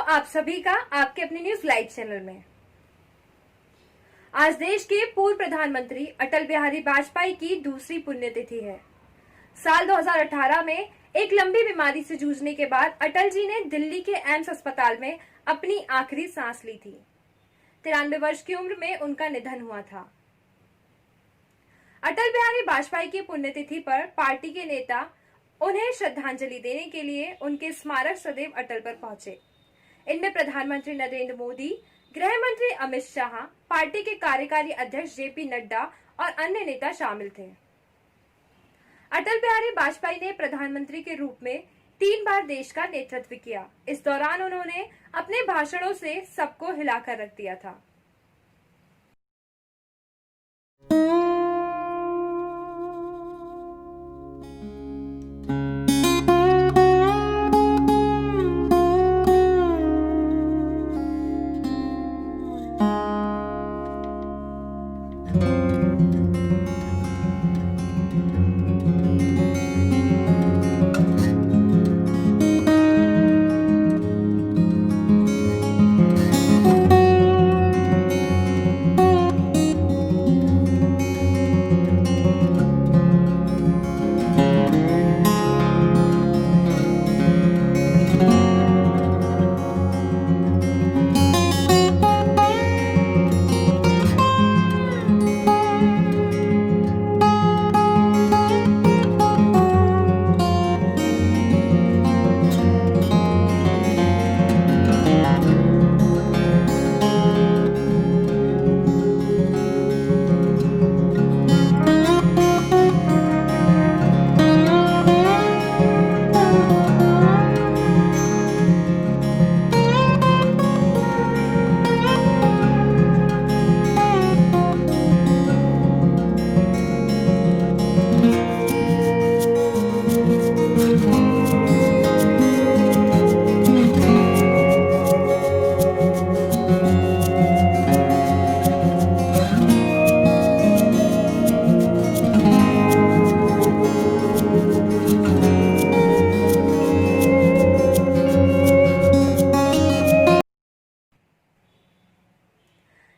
आप सभी का आपके अपने न्यूज लाइव चैनल में। आज देश के पूर्व प्रधानमंत्री अटल बिहारी वाजपेयी की दूसरी पुण्यतिथि है। साल 2018 में एक लंबी बीमारी से जूझने के बाद अटल जी ने दिल्ली के एम्स अस्पताल में अपनी आखिरी सांस ली थी। 93 वर्ष की उम्र में उनका निधन हुआ था। अटल बिहारी वाजपेयी की पुण्यतिथि पर पार्टी के नेता उन्हें श्रद्धांजलि देने के लिए उनके स्मारक सदैव अटल पर पहुंचे। इनमें प्रधानमंत्री नरेंद्र मोदी, गृह मंत्री अमित शाह, पार्टी के कार्यकारी अध्यक्ष जेपी नड्डा और अन्य नेता शामिल थे। अटल बिहारी वाजपेयी ने प्रधानमंत्री के रूप में 3 बार देश का नेतृत्व किया। इस दौरान उन्होंने अपने भाषणों से सबको हिलाकर रख दिया था।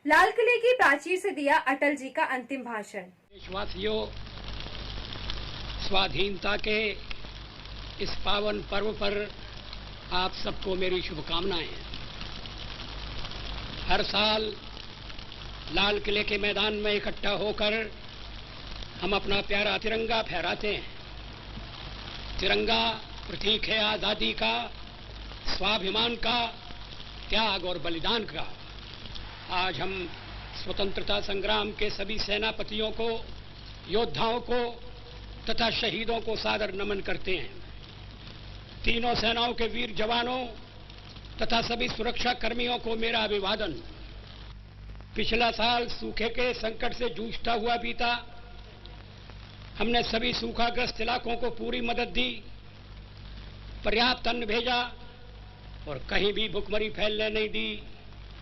लाल किले की प्राचीर से दिया अटल जी का अंतिम भाषण। देशवासियों, स्वाधीनता के इस पावन पर्व पर आप सबको मेरी शुभकामनाएं। हर साल लाल किले के मैदान में इकट्ठा होकर हम अपना प्यारा तिरंगा फहराते हैं। तिरंगा प्रतीक है आजादी का, स्वाभिमान का, त्याग और बलिदान का। आज हम स्वतंत्रता संग्राम के सभी सेनापतियों को, योद्धाओं को तथा शहीदों को सादर नमन करते हैं। तीनों सेनाओं के वीर जवानों तथा सभी सुरक्षा कर्मियों को मेरा अभिवादन। पिछला साल सूखे के संकट से जूझता हुआ बीता। हमने सभी सूखाग्रस्त इलाकों को पूरी मदद दी, पर्याप्त अन्न भेजा और कहीं भी भुखमरी फैलने नहीं दी।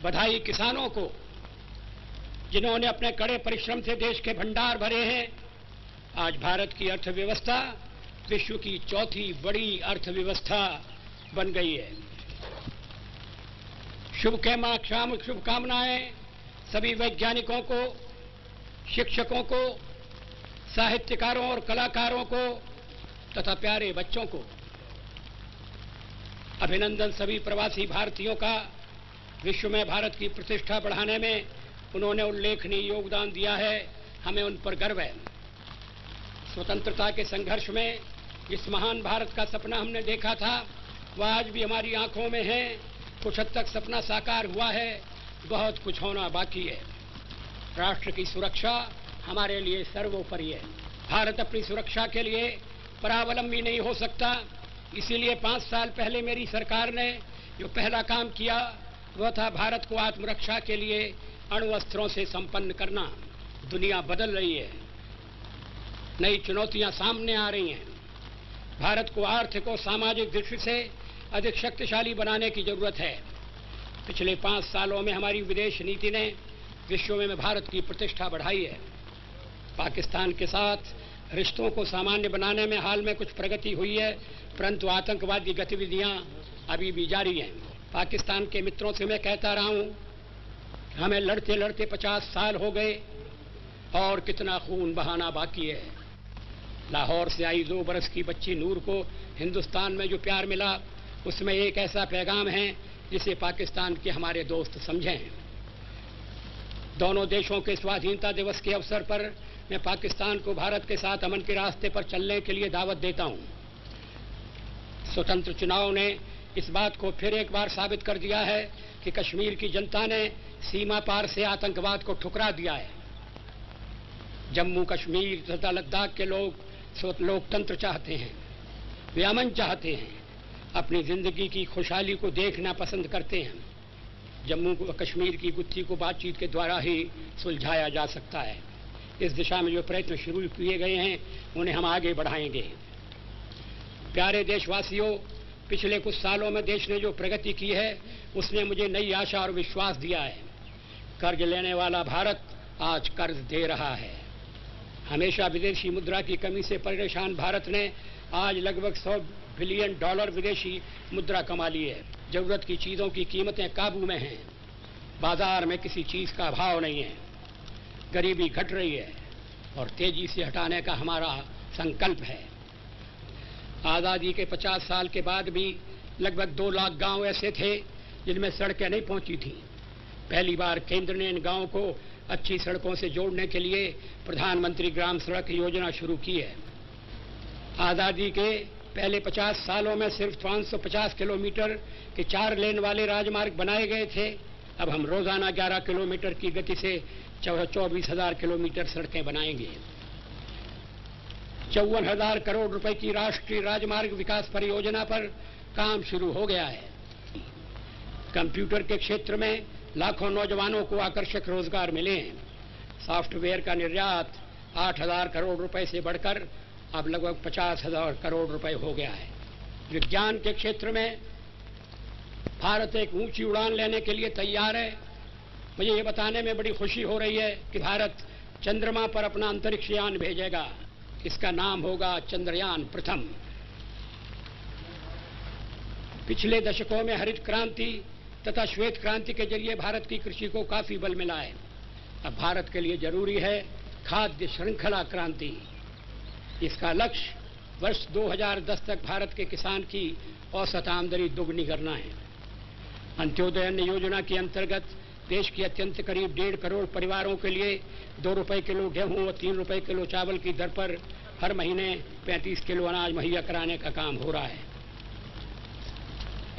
बधाई किसानों को जिन्होंने अपने कड़े परिश्रम से देश के भंडार भरे हैं। आज भारत की अर्थव्यवस्था विश्व की चौथी बड़ी अर्थव्यवस्था बन गई है। शुभकामनाएं सभी वैज्ञानिकों को, शिक्षकों को, साहित्यकारों और कलाकारों को तथा प्यारे बच्चों को। अभिनंदन सभी प्रवासी भारतीयों का। विश्व में भारत की प्रतिष्ठा बढ़ाने में उन्होंने उल्लेखनीय योगदान दिया है। हमें उन पर गर्व है। स्वतंत्रता के संघर्ष में जिस महान भारत का सपना हमने देखा था, वह आज भी हमारी आंखों में है। कुछ हद तक सपना साकार हुआ है, बहुत कुछ होना बाकी है। राष्ट्र की सुरक्षा हमारे लिए सर्वोपरि है। भारत अपनी सुरक्षा के लिए परावलंबी नहीं हो सकता। इसीलिए 5 साल पहले मेरी सरकार ने जो पहला काम किया वह था भारत को आत्मरक्षा के लिए अणु अस्त्रों से संपन्न करना। दुनिया बदल रही है, नई चुनौतियां सामने आ रही हैं। भारत को आर्थिक और सामाजिक दृष्टि से अधिक शक्तिशाली बनाने की जरूरत है। पिछले 5 सालों में हमारी विदेश नीति ने विश्व में भारत की प्रतिष्ठा बढ़ाई है। पाकिस्तान के साथ रिश्तों को सामान्य बनाने में हाल में कुछ प्रगति हुई है, परंतु आतंकवादी गतिविधियां अभी भी जारी हैं। पाकिस्तान के मित्रों से मैं कहता रहा हूं कि हमें लड़ते लड़ते 50 साल हो गए और कितना खून बहाना बाकी है। लाहौर से आई 2 बरस की बच्ची नूर को हिंदुस्तान में जो प्यार मिला, उसमें एक ऐसा पैगाम है जिसे पाकिस्तान के हमारे दोस्त समझें। दोनों देशों के स्वाधीनता दिवस के अवसर पर मैं पाकिस्तान को भारत के साथ अमन के रास्ते पर चलने के लिए दावत देता हूं। स्वतंत्र चुनाव ने इस बात को फिर एक बार साबित कर दिया है कि कश्मीर की जनता ने सीमा पार से आतंकवाद को ठुकरा दिया है। जम्मू कश्मीर तथा लद्दाख के लोग लोकतंत्र चाहते हैं, वे अमन चाहते हैं, अपनी जिंदगी की खुशहाली को देखना पसंद करते हैं। जम्मू कश्मीर की गुत्थी को बातचीत के द्वारा ही सुलझाया जा सकता है। इस दिशा में जो प्रयत्न शुरू किए गए हैं उन्हें हम आगे बढ़ाएंगे। प्यारे देशवासियों, पिछले कुछ सालों में देश ने जो प्रगति की है उसने मुझे नई आशा और विश्वास दिया है। कर्ज लेने वाला भारत आज कर्ज दे रहा है। हमेशा विदेशी मुद्रा की कमी से परेशान भारत ने आज लगभग $100 बिलियन विदेशी मुद्रा कमा ली है। जरूरत की चीजों की कीमतें काबू में हैं, बाजार में किसी चीज का अभाव नहीं है, गरीबी घट रही है और तेजी से हटाने का हमारा संकल्प है। आजादी के 50 साल के बाद भी लगभग 2 लाख गांव ऐसे थे जिनमें सड़कें नहीं पहुंची थी। पहली बार केंद्र ने इन गांवों को अच्छी सड़कों से जोड़ने के लिए प्रधानमंत्री ग्राम सड़क योजना शुरू की है। आजादी के पहले 50 सालों में सिर्फ 550 किलोमीटर के 4 लेन वाले राजमार्ग बनाए गए थे। अब हम रोजाना 11 किलोमीटर की गति से 24,000 किलोमीटर सड़कें बनाएंगे। 54,000 करोड़ रुपए की राष्ट्रीय राजमार्ग विकास परियोजना पर काम शुरू हो गया है। कंप्यूटर के क्षेत्र में लाखों नौजवानों को आकर्षक रोजगार मिले हैं। सॉफ्टवेयर का निर्यात 8,000 करोड़ रुपए से बढ़कर अब लगभग 50,000 करोड़ रुपए हो गया है। विज्ञान के क्षेत्र में भारत एक ऊंची उड़ान लेने के लिए तैयार है। मुझे ये बताने में बड़ी खुशी हो रही है कि भारत चंद्रमा पर अपना अंतरिक्ष यान भेजेगा। इसका नाम होगा चंद्रयान प्रथम। पिछले दशकों में हरित क्रांति तथा श्वेत क्रांति के जरिए भारत की कृषि को काफी बल मिला है। अब भारत के लिए जरूरी है खाद्य श्रृंखला क्रांति। इसका लक्ष्य वर्ष 2010 तक भारत के किसान की औसत आमदनी दोगुनी करना है। अंत्योदय अन्न योजना के अंतर्गत देश के अत्यंत करीब 1.5 करोड़ परिवारों के लिए 2 रुपए किलो गेहूं और 3 रुपए किलो चावल की दर पर हर महीने 35 किलो अनाज मुहैया कराने का काम हो रहा है।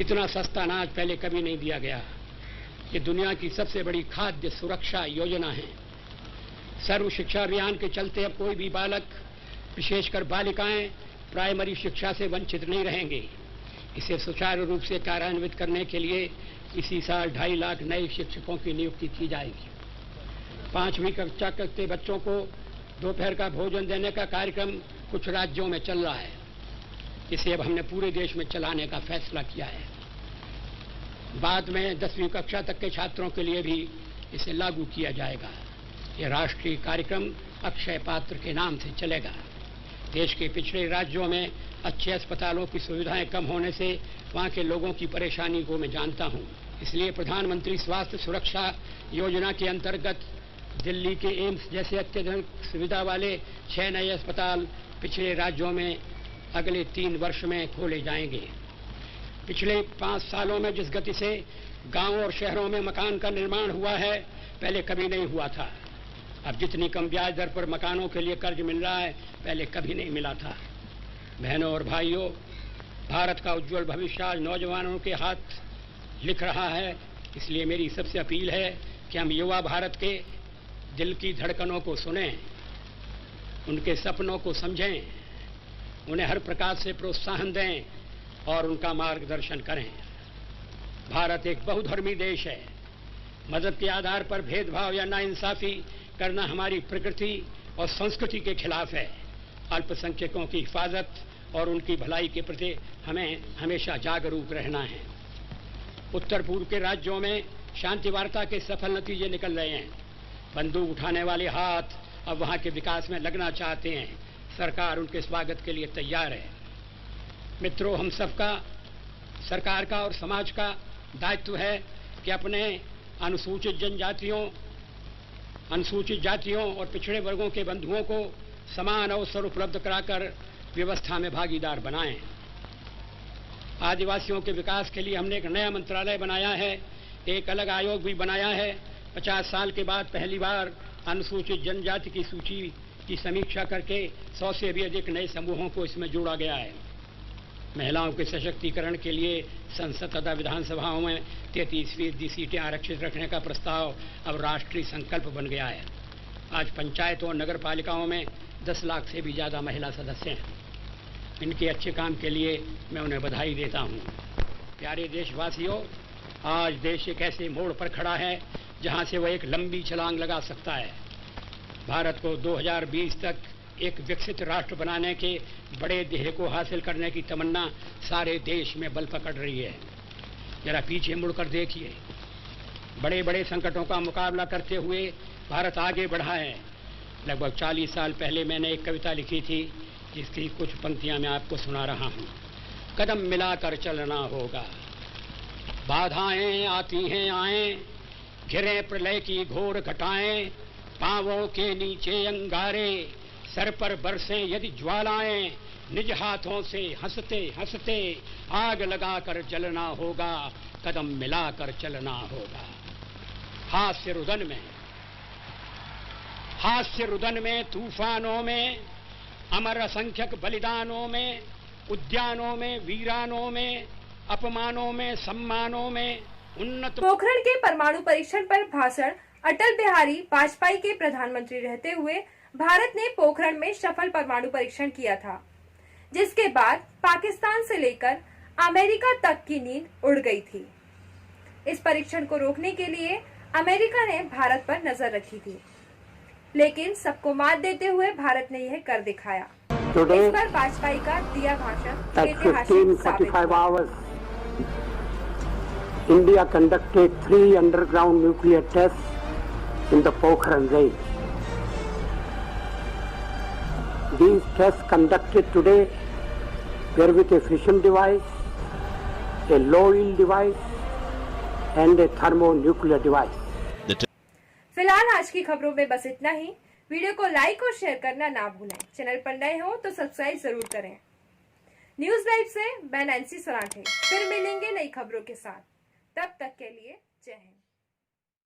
इतना सस्ता अनाज पहले कभी नहीं दिया गया। ये दुनिया की सबसे बड़ी खाद्य सुरक्षा योजना है। सर्व शिक्षा अभियान के चलते अब कोई भी बालक, विशेषकर बालिकाएं, प्राइमरी शिक्षा से वंचित नहीं रहेंगे। इसे सुचारू रूप से कार्यान्वित करने के लिए इसी साल 2.5 लाख नए शिक्षकों की नियुक्ति की जाएगी। 5वीं कक्षा के बच्चों को दोपहर का भोजन देने का कार्यक्रम कुछ राज्यों में चल रहा है। इसे अब हमने पूरे देश में चलाने का फैसला किया है। बाद में 10वीं कक्षा तक के छात्रों के लिए भी इसे लागू किया जाएगा। यह राष्ट्रीय कार्यक्रम अक्षय पात्र के नाम से चलेगा। देश के पिछड़े राज्यों में अच्छे अस्पतालों की सुविधाएं कम होने से वहां के लोगों की परेशानी को मैं जानता हूं। इसलिए प्रधानमंत्री स्वास्थ्य सुरक्षा योजना के अंतर्गत दिल्ली के एम्स जैसे अत्याधुनिक सुविधा वाले 6 नए अस्पताल पिछले राज्यों में अगले 3 वर्ष में खोले जाएंगे। पिछले 5 सालों में जिस गति से गांवों और शहरों में मकान का निर्माण हुआ है, पहले कभी नहीं हुआ था। अब जितनी कम ब्याज दर पर मकानों के लिए कर्ज मिल रहा है, पहले कभी नहीं मिला था। बहनों और भाइयों, भारत का उज्जवल भविष्य आज नौजवानों के हाथ लिख रहा है। इसलिए मेरी सबसे अपील है कि हम युवा भारत के दिल की धड़कनों को सुनें, उनके सपनों को समझें, उन्हें हर प्रकार से प्रोत्साहन दें और उनका मार्गदर्शन करें। भारत एक बहुधर्मी देश है। मजहब के आधार पर भेदभाव या नाइंसाफी करना हमारी प्रकृति और संस्कृति के खिलाफ है। अल्पसंख्यकों की हिफाजत और उनकी भलाई के प्रति हमें हमेशा जागरूक रहना है। उत्तर पूर्व के राज्यों में शांति वार्ता के सफल नतीजे निकल रहे हैं। बंदूक उठाने वाले हाथ अब वहां के विकास में लगना चाहते हैं। सरकार उनके स्वागत के लिए तैयार है। मित्रों, हम सबका, सरकार का और समाज का दायित्व है कि अपने अनुसूचित जातियों और पिछड़े वर्गों के बंधुओं को समान अवसर उपलब्ध कराकर व्यवस्था में भागीदार बनाएं। आदिवासियों के विकास के लिए हमने एक नया मंत्रालय बनाया है, एक अलग आयोग भी बनाया है। 50 साल के बाद पहली बार अनुसूचित जनजाति की सूची की समीक्षा करके 100 से भी अधिक नए समूहों को इसमें जोड़ा गया है। महिलाओं के सशक्तिकरण के लिए संसद तथा विधानसभाओं में 33% सीटें आरक्षित रखने का प्रस्ताव अब राष्ट्रीय संकल्प बन गया है। आज पंचायतों और नगर पालिकाओं में 10 लाख से भी ज्यादा महिला सदस्य हैं। इनके अच्छे काम के लिए मैं उन्हें बधाई देता हूं। प्यारे देशवासियों, आज देश एक ऐसे मोड़ पर खड़ा है जहां से वह एक लंबी छलांग लगा सकता है। भारत को 2020 तक एक विकसित राष्ट्र बनाने के बड़े ध्येय को हासिल करने की तमन्ना सारे देश में बल पकड़ रही है। जरा पीछे मुड़कर देखिए, बड़े बड़े संकटों का मुकाबला करते हुए भारत आगे बढ़ा है। लगभग 40 साल पहले मैंने एक कविता लिखी थी, जिसकी कुछ पंक्तियां मैं आपको सुना रहा हूं। कदम मिलाकर चलना होगा, बाधाएं आती हैं आए, घिरे प्रलय की घोर घटाएं, पांवों के नीचे अंगारे, सर पर बरसें यदि ज्वालाएं, निज हाथों से हंसते हंसते आग लगाकर जलना होगा, कदम मिलाकर चलना होगा। हास्य रुदन में तूफानों में, अमर असंख्यक बलिदानों में, उद्यानों में वीरानों में, अपमानों में सम्मानों में, उन्नत। पोखरण के परमाणु परीक्षण पर भाषण। अटल बिहारी वाजपेयी के प्रधानमंत्री रहते हुए भारत ने पोखरण में सफल परमाणु परीक्षण किया था, जिसके बाद पाकिस्तान से लेकर अमेरिका तक की नींद उड़ गई थी। इस परीक्षण को रोकने के लिए अमेरिका ने भारत पर नजर रखी थी, लेकिन सबको मात देते हुए भारत ने यह कर दिखाया। इस पर वाजपेयी का दिया भाषण ऐतिहासिक साबित हुआ। India conducted 3 underground nuclear tests in the Pokhran range. These tests conducted today were with a fission device, a low yield device and a thermonuclear device. फिलहाल आज की खबरों में बस इतना ही। वीडियो को लाइक और शेयर करना ना भूलें। चैनल पर नए हो तो सब्सक्राइब जरूर करें। न्यूज लाइव से मैं नैन्सी सराठे फिर मिलेंगे नई खबरों के साथ। तब तक के लिए जय हिंद।